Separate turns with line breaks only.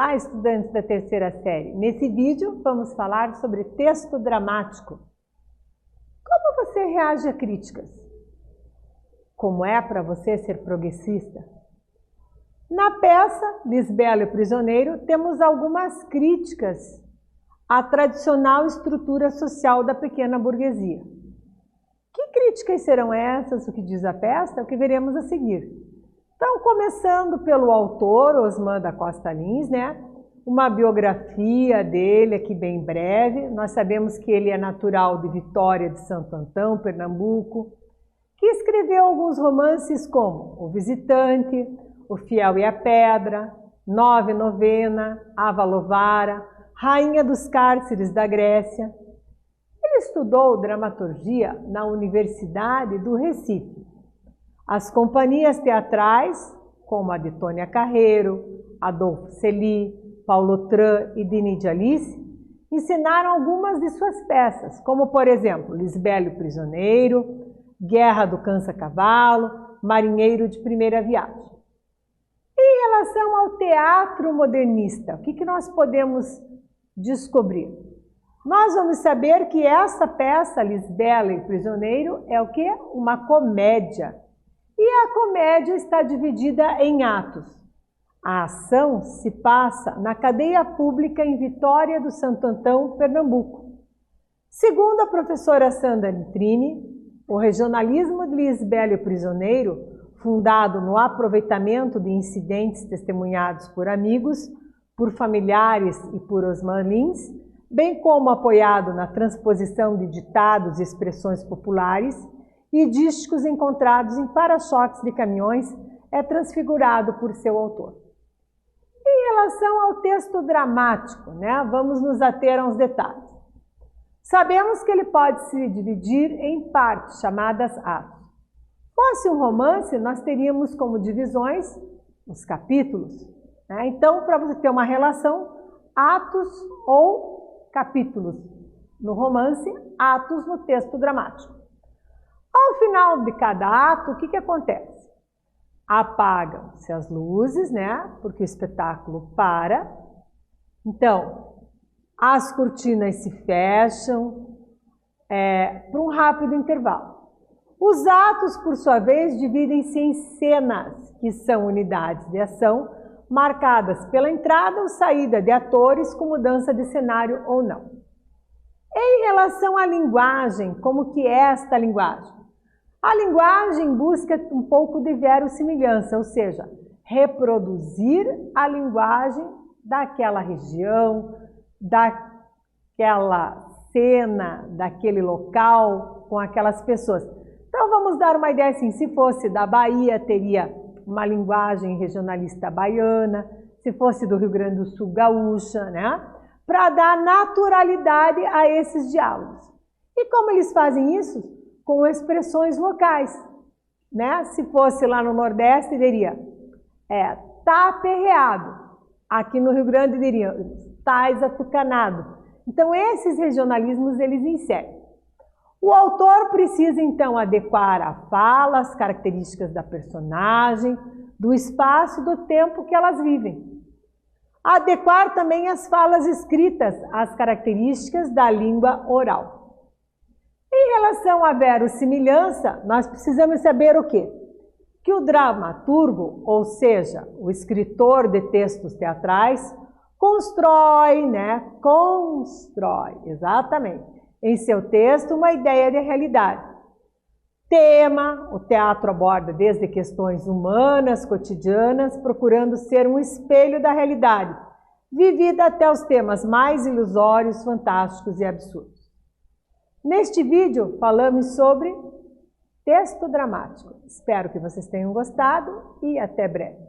Olá, estudantes da terceira série. Nesse vídeo vamos falar sobre texto dramático. Como você reage a críticas? Como é para você ser progressista? Na peça Lisbela e o Prisioneiro temos algumas críticas à tradicional estrutura social da pequena burguesia. Que críticas serão essas? O que diz a peça? É o que veremos a seguir. Então, começando pelo autor, Osmar da Costa Lins, uma biografia dele aqui bem breve. Nós sabemos que ele é natural de Vitória de Santo Antão, Pernambuco, que escreveu alguns romances como O Visitante, O Fiel e a Pedra, Nove Novena, Avalovara, Rainha dos Cárceres da Grécia. Ele estudou dramaturgia na Universidade do Recife. As companhias teatrais, como a de Tônia Carreiro, Adolfo Celi, Paulo Tran e Denis de Alice, ensinaram algumas de suas peças, como, por exemplo, Lisbela e o Prisioneiro, Guerra do Cansa-Cavalo, Marinheiro de Primeira Viagem. Em relação ao teatro modernista, o que nós podemos descobrir? Nós vamos saber que essa peça, Lisbela e o Prisioneiro, é o quê? Uma comédia. E a comédia está dividida em atos. A ação se passa na cadeia pública em Vitória do Santo Antão, Pernambuco. Segundo a professora Sandra Nitrini, o regionalismo de Lisbela e o Prisioneiro, fundado no aproveitamento de incidentes testemunhados por amigos, por familiares e por Osmar Lins, bem como apoiado na transposição de ditados e expressões populares, e dísticos encontrados em para-choques de caminhões, é transfigurado por seu autor. Em relação ao texto dramático, vamos nos ater a uns detalhes. Sabemos que ele pode se dividir em partes, chamadas atos. Fosse um romance, nós teríamos como divisões os capítulos. Então, para você ter uma relação, atos ou capítulos no romance, atos no texto dramático. Ao final de cada ato, o que acontece? Apagam-se as luzes, porque o espetáculo para. Então, as cortinas se fecham por um rápido intervalo. Os atos, por sua vez, dividem-se em cenas, que são unidades de ação, marcadas pela entrada ou saída de atores com mudança de cenário ou não. Em relação à linguagem, como que é esta linguagem? A linguagem busca um pouco de verossimilhança, ou seja, reproduzir a linguagem daquela região, daquela cena, daquele local, com aquelas pessoas. Então vamos dar uma ideia assim, se fosse da Bahia, teria uma linguagem regionalista baiana, se fosse do Rio Grande do Sul, gaúcha, para dar naturalidade a esses diálogos. E como eles fazem isso? Com expressões locais, Se fosse lá no Nordeste, diria, tá aperreado. Aqui no Rio Grande diria, tá atucanado. Então, esses regionalismos, eles inserem. O autor precisa, então, adequar a fala, as características da personagem, do espaço e do tempo que elas vivem. Adequar também as falas escritas às características da língua oral. Em relação à verossimilhança, nós precisamos saber o quê? Que o dramaturgo, ou seja, o escritor de textos teatrais, constrói, exatamente, em seu texto uma ideia de realidade. Tema, o teatro aborda desde questões humanas, cotidianas, procurando ser um espelho da realidade, vivida até os temas mais ilusórios, fantásticos e absurdos. Neste vídeo, falamos sobre texto dramático. Espero que vocês tenham gostado e até breve.